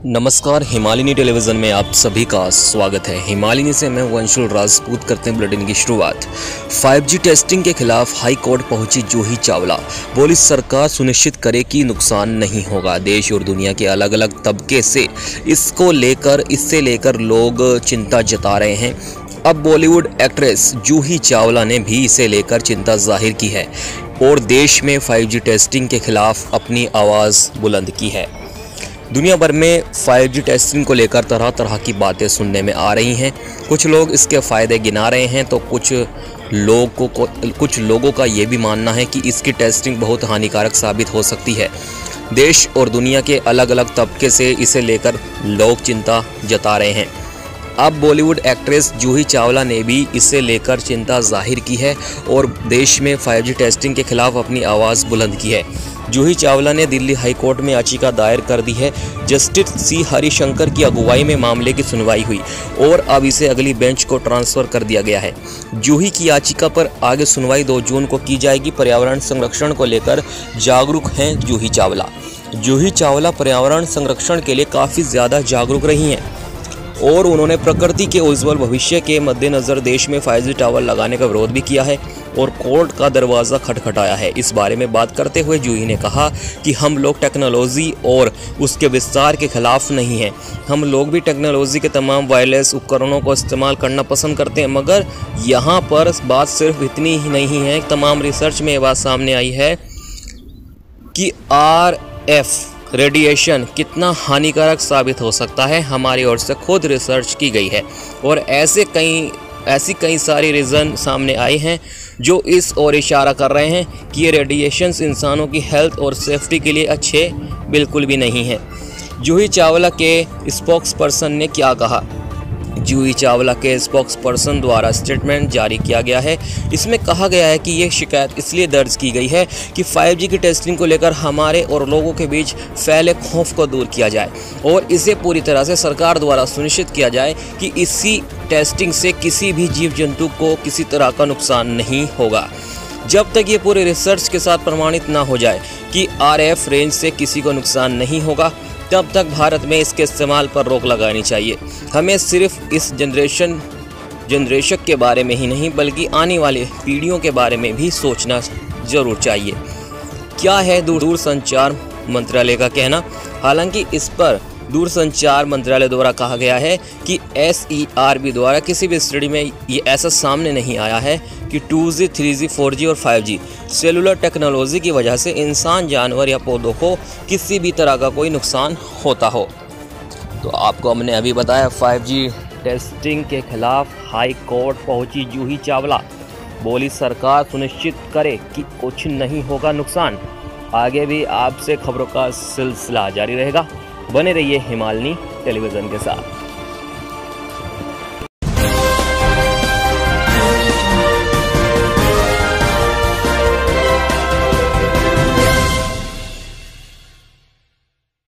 नमस्कार, हिमालिनी टेलीविज़न में आप सभी का स्वागत है। हिमालिनी से मैं वंशुल राजपूत करते हैं बुलेटिन की शुरुआत। 5G टेस्टिंग के खिलाफ हाई कोर्ट पहुंची जूही चावला। बोली सरकार सुनिश्चित करे कि नुकसान नहीं होगा। देश और दुनिया के अलग अलग तबके से इससे लेकर लोग चिंता जता रहे हैं। अब बॉलीवुड एक्ट्रेस जूही चावला ने भी इसे लेकर चिंता जाहिर की है और देश में 5G टेस्टिंग के खिलाफ अपनी आवाज़ बुलंद की है। दुनिया भर में 5G टेस्टिंग को लेकर तरह तरह की बातें सुनने में आ रही हैं। कुछ लोग इसके फ़ायदे गिना रहे हैं तो कुछ लोगों का ये भी मानना है कि इसकी टेस्टिंग बहुत हानिकारक साबित हो सकती है। देश और दुनिया के अलग अलग तबके से इसे लेकर लोग चिंता जता रहे हैं। अब बॉलीवुड एक्ट्रेस जूही चावला ने भी इसे लेकर चिंता जाहिर की है और देश में 5G टेस्टिंग के खिलाफ अपनी आवाज़ बुलंद की है। जूही चावला ने दिल्ली हाई कोर्ट में याचिका दायर कर दी है। जस्टिस सी हरिशंकर की अगुवाई में मामले की सुनवाई हुई और अब इसे अगली बेंच को ट्रांसफ़र कर दिया गया है। जूही की याचिका पर आगे सुनवाई 2 जून को की जाएगी। पर्यावरण संरक्षण को लेकर जागरूक हैं जूही चावला। जूही चावला पर्यावरण संरक्षण के लिए काफ़ी ज़्यादा जागरूक रही हैं और उन्होंने प्रकृति के उज्ज्वल भविष्य के मद्देनज़र देश में 5G टावर लगाने का विरोध भी किया है और कोर्ट का दरवाज़ा खटखटाया है। इस बारे में बात करते हुए जूही ने कहा कि हम लोग टेक्नोलॉजी और उसके विस्तार के खिलाफ नहीं हैं। हम लोग भी टेक्नोलॉजी के तमाम वायरलेस उपकरणों को इस्तेमाल करना पसंद करते हैं, मगर यहाँ पर बात सिर्फ इतनी ही नहीं है। तमाम रिसर्च में ये बात सामने आई है कि RF रेडिएशन कितना हानिकारक साबित हो सकता है। हमारी ओर से खुद रिसर्च की गई है और ऐसी कई सारी रीज़न सामने आए हैं जो इस ओर इशारा कर रहे हैं कि ये रेडिएशंस इंसानों की हेल्थ और सेफ्टी के लिए अच्छे बिल्कुल भी नहीं हैं। जूही चावला के स्पोक्सपर्सन ने क्या कहा? जूही चावला के स्पोक्सपर्सन द्वारा स्टेटमेंट जारी किया गया है। इसमें कहा गया है कि ये शिकायत इसलिए दर्ज की गई है कि 5G की टेस्टिंग को लेकर हमारे और लोगों के बीच फैले खौफ को दूर किया जाए और इसे पूरी तरह से सरकार द्वारा सुनिश्चित किया जाए कि इसी टेस्टिंग से किसी भी जीव जंतु को किसी तरह का नुकसान नहीं होगा। जब तक ये पूरे रिसर्च के साथ प्रमाणित ना हो जाए कि RF रेंज से किसी को नुकसान नहीं होगा, तब तक भारत में इसके इस्तेमाल पर रोक लगानी चाहिए। हमें सिर्फ इस जनरेशन के बारे में ही नहीं बल्कि आने वाली पीढ़ियों के बारे में भी सोचना ज़रूर चाहिए। क्या है दूरसंचार मंत्रालय का कहना? हालांकि इस पर दूरसंचार मंत्रालय द्वारा कहा गया है कि SERB द्वारा किसी भी स्टडी में ये ऐसा सामने नहीं आया है कि 2G, 3G, 4G और 5G सेलुलर टेक्नोलॉजी की वजह से इंसान, जानवर या पौधों को किसी भी तरह का कोई नुकसान होता हो। तो आपको हमने अभी बताया 5G टेस्टिंग के खिलाफ हाई कोर्ट पहुंची जूही चावला। बोली सरकार सुनिश्चित करे कि कुछ नहीं होगा नुकसान। आगे भी आपसे खबरों का सिलसिला जारी रहेगा। बने रहिए हिमालिनी टेलीविज़न के साथ।